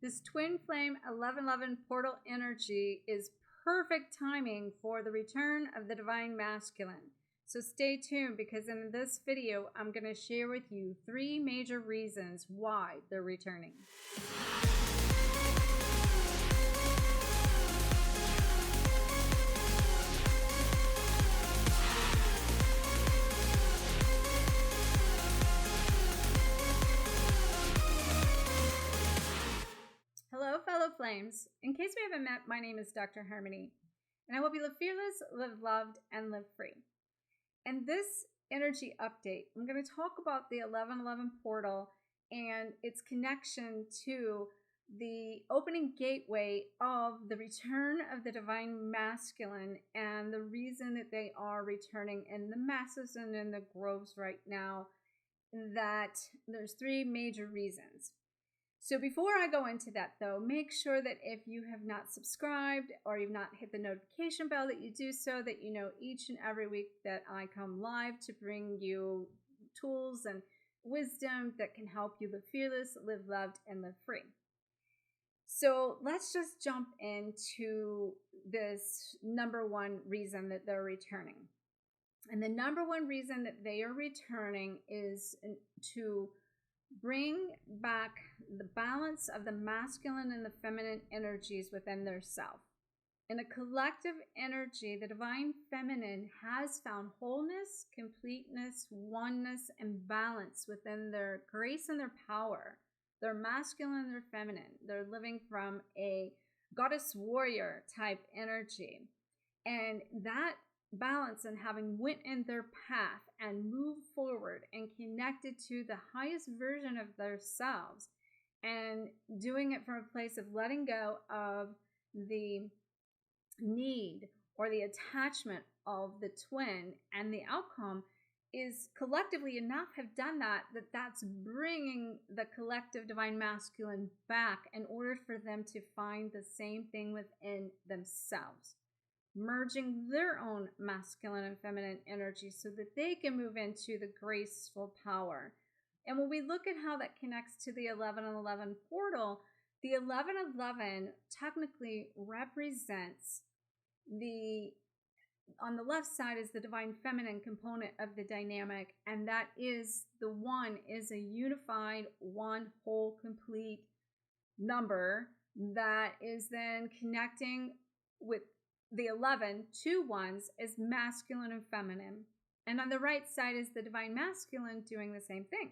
This twin flame 1111 portal energy is perfect timing for the return of the divine masculine. So stay tuned, because in this video, I'm going to share with you 3 major reasons why they're returning. Hello, fellow flames. In case we haven't met, my name is Dr. Harmony, and I hope you live fearless, live loved, and live free. In this energy update, I'm going to talk about the 1111 portal and its connection to the opening gateway of the return of the divine masculine and the reason that they are returning in the masses and in the groves right now. That there's 3 major reasons. So before I go into that, though, make sure that if you have not subscribed or you've not hit the notification bell, that you do so, that you know each and every week that I come live to bring you tools and wisdom that can help you live fearless, live loved, and live free. So let's just jump into this number 1 reason that they're returning. And the number 1 reason that they are returning is to bring back the balance of the masculine and the feminine energies within their self. In a collective energy, the divine feminine has found wholeness, completeness, oneness, and balance within their grace and their power. They're masculine and they're feminine. They're living from a goddess warrior type energy. And that balance and having went in their path and moved forward and connected to the highest version of themselves and doing it from a place of letting go of the need or the attachment of the twin, and the outcome is collectively enough have done that's bringing the collective divine masculine back in order for them to find the same thing within themselves, merging their own masculine and feminine energy so that they can move into the graceful power. And when we look at how that connects to the 1111 portal, the 1111 technically represents on the left side is the divine feminine component of the dynamic, and that is the 1 is a unified, one whole complete number that is then connecting with the 11, 2 ones is masculine and feminine. And on the right side is the divine masculine doing the same thing.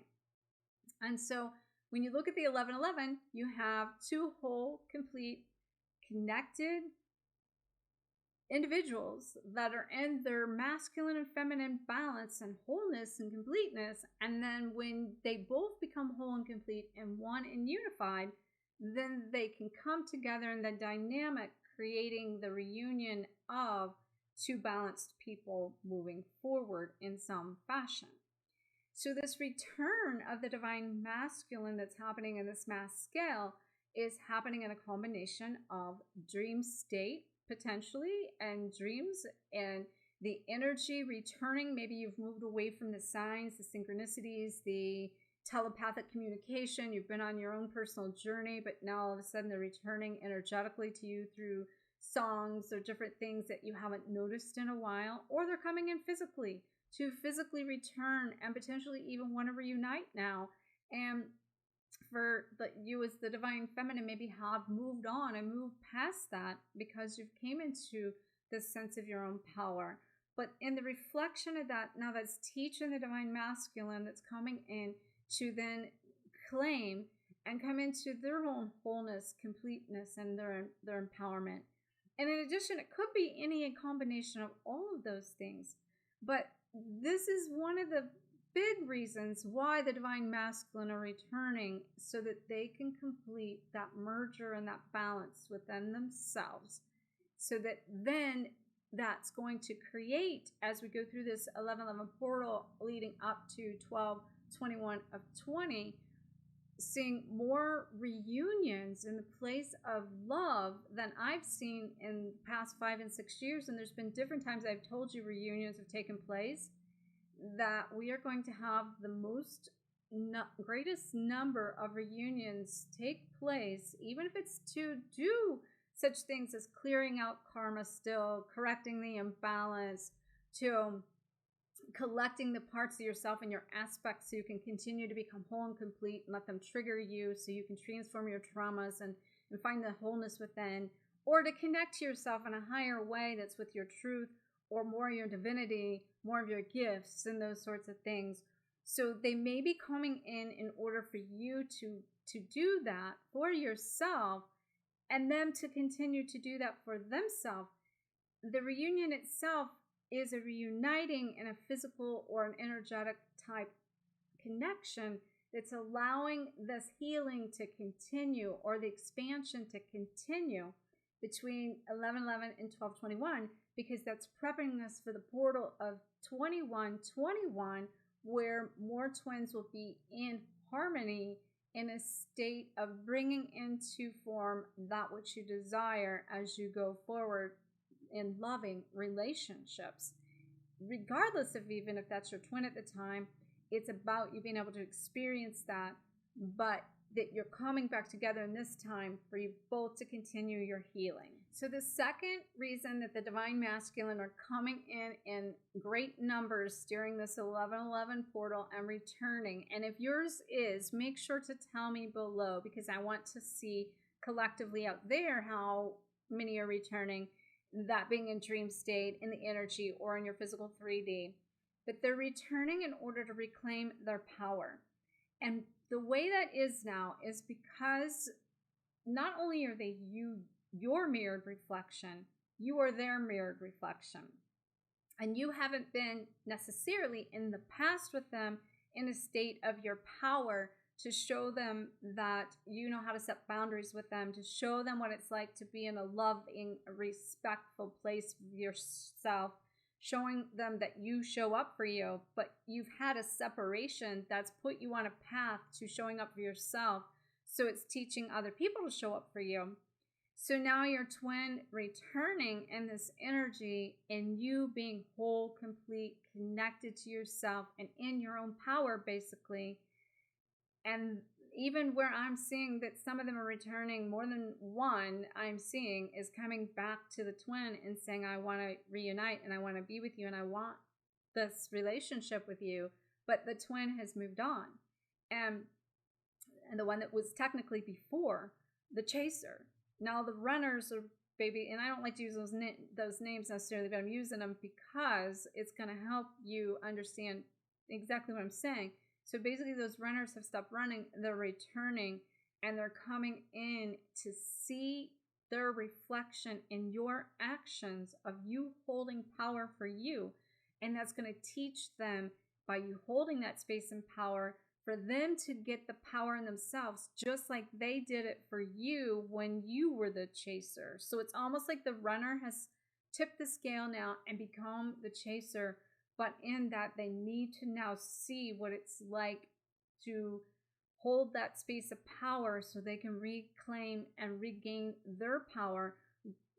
And so when you look at the 1111, you have 2 whole, complete, connected individuals that are in their masculine and feminine balance and wholeness and completeness. And then when they both become whole and complete and one and unified, then they can come together in the dynamic, creating the reunion of 2 balanced people moving forward in some fashion. So this return of the divine masculine that's happening in this mass scale is happening in a combination of dream state, potentially, and dreams, and the energy returning. Maybe you've moved away from the signs, the synchronicities, the telepathic communication. You've been on your own personal journey, but now all of a sudden they're returning energetically to you through songs or different things that you haven't noticed in a while, or they're coming in physically to physically return and potentially even want to reunite now. And for you as the divine feminine, maybe have moved on and moved past that because you've came into this sense of your own power. But in the reflection of that, now that's teaching the divine masculine that's coming in to then claim and come into their own wholeness, completeness, and their empowerment. And in addition, it could be any combination of all of those things. But this is one of the big reasons why the divine masculine are returning, so that they can complete that merger and that balance within themselves, so that then that's going to create, as we go through this 1111 portal leading up to 12/21 of 20, seeing more reunions in the place of love than I've seen in the past 5 and 6 years. And there's been different times I've told you reunions have taken place, that we are going to have the most greatest number of reunions take place, even if it's to do such things as clearing out karma still, correcting the imbalance, to collecting the parts of yourself and your aspects so you can continue to become whole and complete and let them trigger you so you can transform your traumas and find the wholeness within, or to connect to yourself in a higher way that's with your truth or more your divinity, more of your gifts and those sorts of things. So they may be coming in order for you to do that for yourself and them to continue to do that for themselves. The reunion itself is a reuniting in a physical or an energetic type connection that's allowing this healing to continue or the expansion to continue between 11:11 and 12:21, because that's prepping us for the portal of 21:21, where more twins will be in harmony in a state of bringing into form that which you desire as you go forward in loving relationships. Regardless of even if that's your twin at the time, it's about you being able to experience that, but that you're coming back together in this time for you both to continue your healing. So the second reason that the divine masculine are coming in great numbers during this 11:11 portal and returning, and if yours is, make sure to tell me below, because I want to see collectively out there how many are returning, that being in dream state, in the energy, or in your physical 3D. But they're returning in order to reclaim their power. And the way that is now is because not only are they your mirrored reflection, you are their mirrored reflection. And you haven't been necessarily in the past with them in a state of your power to show them that you know how to set boundaries with them, to show them what it's like to be in a loving, respectful place with yourself, showing them that you show up for you, but you've had a separation that's put you on a path to showing up for yourself. So it's teaching other people to show up for you. So now your twin returning in this energy and you being whole, complete, connected to yourself and in your own power, basically. And even where I'm seeing that some of them are returning, more than one I'm seeing is coming back to the twin and saying, I want to reunite and I want to be with you and I want this relationship with you. But the twin has moved on. And the one that was technically before, the chaser. Now the runners are baby, and I don't like to use those names necessarily, but I'm using them because it's going to help you understand exactly what I'm saying. So basically those runners have stopped running, they're returning, and they're coming in to see their reflection in your actions of you holding power for you. And that's going to teach them, by you holding that space and power, for them to get the power in themselves, just like they did it for you when you were the chaser. So it's almost like the runner has tipped the scale now and become the chaser. But in that, they need to now see what it's like to hold that space of power so they can reclaim and regain their power,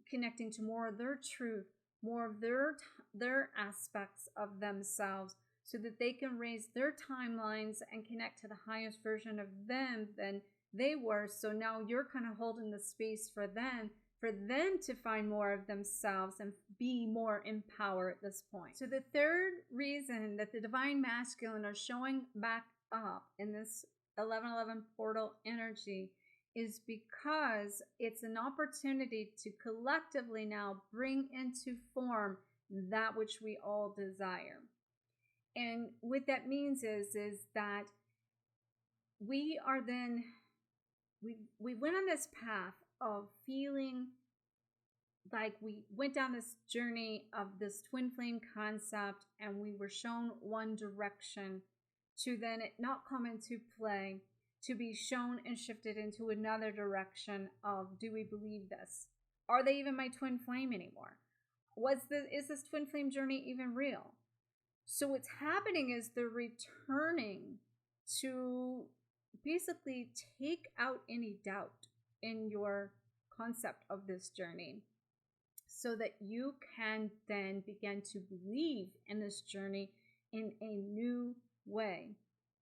connecting to more of their truth, more of their aspects of themselves, so that they can raise their timelines and connect to the highest version of them than they were. So now you're kind of holding the space for them to find more of themselves and be more in power at this point. So the third reason that the divine masculine are showing back up in this 11:11 portal energy is because it's an opportunity to collectively now bring into form that which we all desire. And what that means is that we are then, we went on this path of feeling like we went down this journey of this twin flame concept, and we were shown one direction to then it not come into play, to be shown and shifted into another direction of, do we believe this? Are they even my twin flame anymore? Is this twin flame journey even real? So what's happening is they're returning to basically take out any doubt in your concept of this journey, so that you can then begin to believe in this journey in a new way.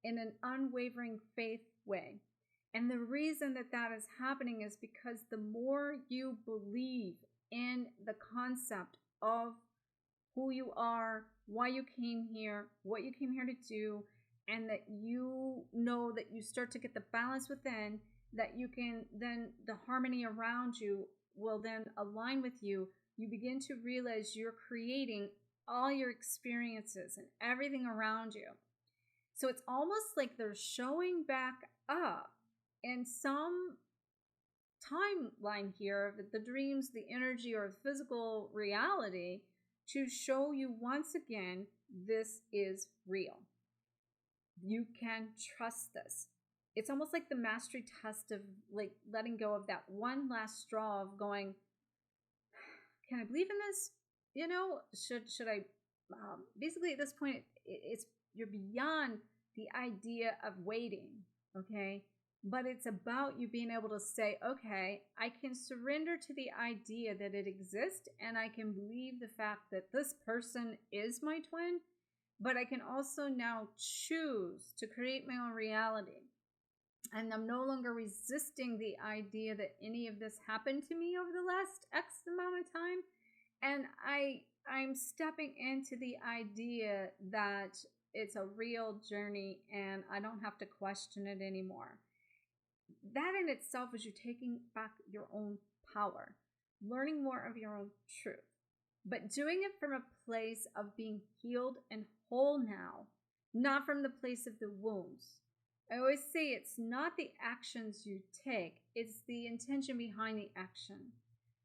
in an unwavering faith way. And the reason that that is happening is because the more you believe in the concept of who you are, why you came here, what you came here to do, and that you know that you start to get the balance within, that you can then, the harmony around you will then align with you. You begin to realize you're creating all your experiences and everything around you. So it's almost like they're showing back up in some timeline here of the dreams, the energy, or physical reality to show you once again, this is real. You can trust this. It's almost like the mastery test of like letting go of that one last straw of going, can I believe in this? You know, should I? Basically, at this point, it's you're beyond the idea of waiting, okay? But it's about you being able to say, okay, I can surrender to the idea that it exists, and I can believe the fact that this person is my twin, but I can also now choose to create my own reality. And I'm no longer resisting the idea that any of this happened to me over the last X amount of time. And I'm stepping into the idea that it's a real journey and I don't have to question it anymore. That in itself is you taking back your own power, learning more of your own truth, but doing it from a place of being healed and whole now, not from the place of the wounds. I always say it's not the actions you take, it's the intention behind the action.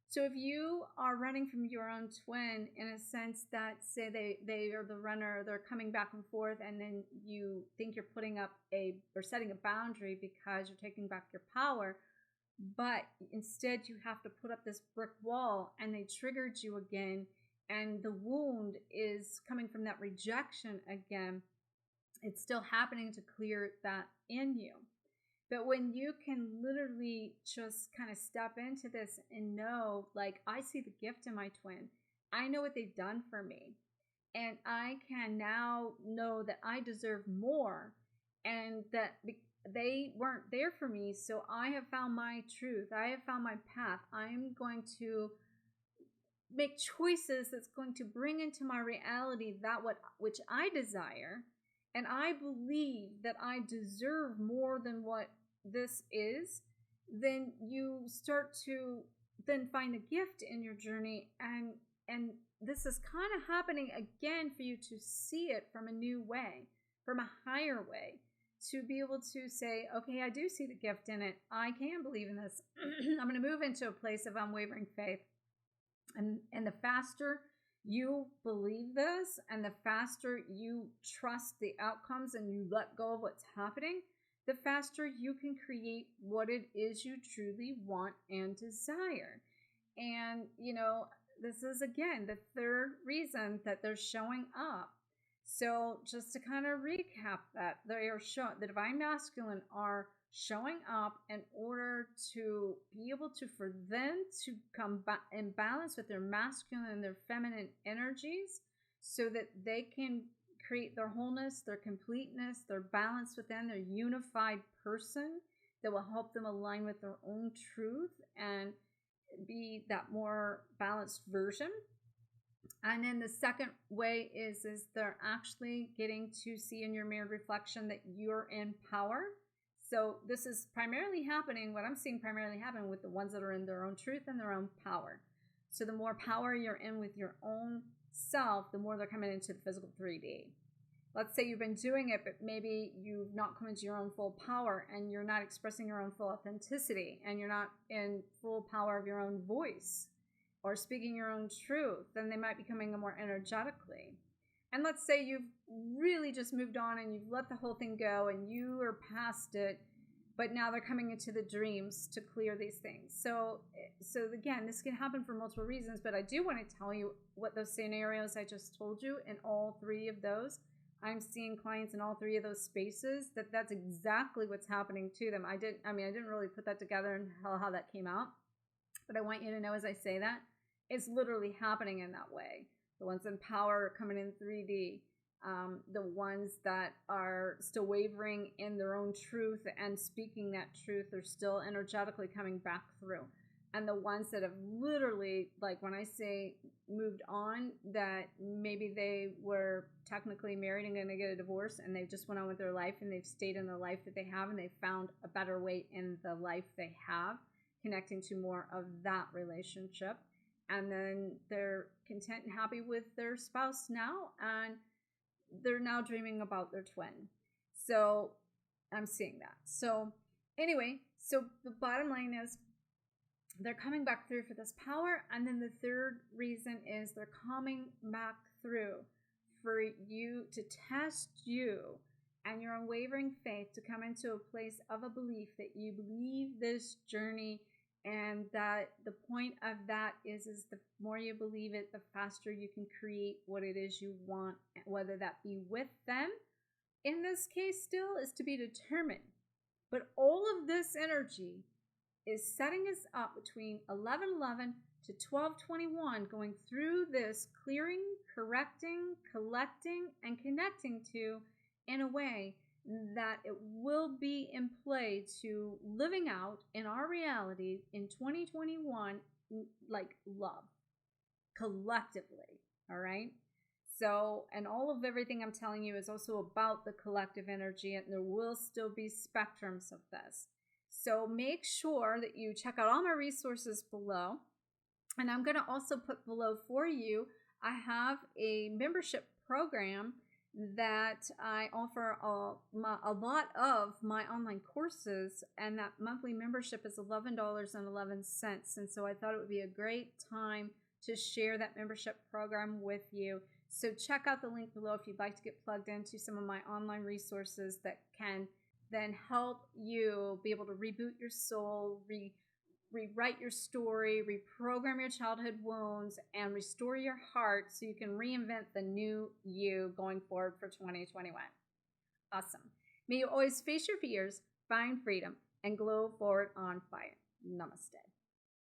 So if you are running from your own twin in a sense that, say they are the runner, they're coming back and forth, and then you think you're putting up or setting a boundary because you're taking back your power, but instead you have to put up this brick wall and they triggered you again, and the wound is coming from that rejection again, it's still happening to clear that in you. But when you can literally just kind of step into this and know, like, I see the gift in my twin. I know what they've done for me. And I can now know that I deserve more and that they weren't there for me. So I have found my truth. I have found my path. I'm going to make choices that's going to bring into my reality that which I desire. And I believe that I deserve more than what this is. Then you start to then find a gift in your journey, and this is kind of happening again for you to see it from a new way, from a higher way, to be able to say, okay, I do see the gift in it. I can believe in this. I'm going to move into a place of unwavering faith. And the faster you believe this and the faster you trust the outcomes and you let go of what's happening, the faster you can create what it is you truly want and desire. And, you know, this is, again, the third reason that they're showing up. So just to kind of recap that, they are the divine masculine are showing up in order to be able to, for them to come in balance with their masculine and their feminine energies so that they can create their wholeness, their completeness, their balance within, their unified person that will help them align with their own truth and be that more balanced version. And then the second way is they're actually getting to see in your mirrored reflection that you're in power. So this is primarily happening, what I'm seeing primarily happen with the ones that are in their own truth and their own power. So the more power you're in with your own self, the more they're coming into the physical 3D. Let's say you've been doing it, but maybe you've not come into your own full power and you're not expressing your own full authenticity and you're not in full power of your own voice or speaking your own truth, then they might be coming more energetically. And let's say you've really just moved on and you've let the whole thing go and you are past it, but now they're coming into the dreams to clear these things. So again, this can happen for multiple reasons, but I do want to tell you what those scenarios I just told you in all three of those. I'm seeing clients in all three of those spaces that's exactly what's happening to them. I didn't really put that together and how that came out, but I want you to know as I say that, it's literally happening in that way. The ones in power are coming in 3D. the ones that are still wavering in their own truth and speaking that truth are still energetically coming back through. And the ones that have literally, like when I say moved on, that maybe they were technically married and going to get a divorce and they just went on with their life and they've stayed in the life that they have and they found a better way in the life they have, connecting to more of that relationship. And then they're content and happy with their spouse now, and they're now dreaming about their twin. So I'm seeing that. So anyway, so the bottom line is they're coming back through for this power. And then the third reason is they're coming back through for you to test you and your unwavering faith to come into a place of a belief that you believe this journey, and that the point of that is the more you believe it, the faster you can create what it is you want, whether that be with them. In this case, still is to be determined. But all of this energy is setting us up between 11:11 to 12:21, going through this clearing, correcting, collecting, and connecting to in a way that it will be in play to living out in our reality in 2021, like love, collectively, all right? So, and all of everything I'm telling you is also about the collective energy, and there will still be spectrums of this. So make sure that you check out all my resources below. And I'm going to also put below for you, I have a membership program that I offer a lot of my online courses, and that monthly membership is $11.11. And so I thought it would be a great time to share that membership program with you. So check out the link below if you'd like to get plugged into some of my online resources that can then help you be able to reboot your soul, rewrite your story, reprogram your childhood wounds, and restore your heart so you can reinvent the new you going forward for 2021. Awesome. May you always face your fears, find freedom, and glow forward on fire. Namaste.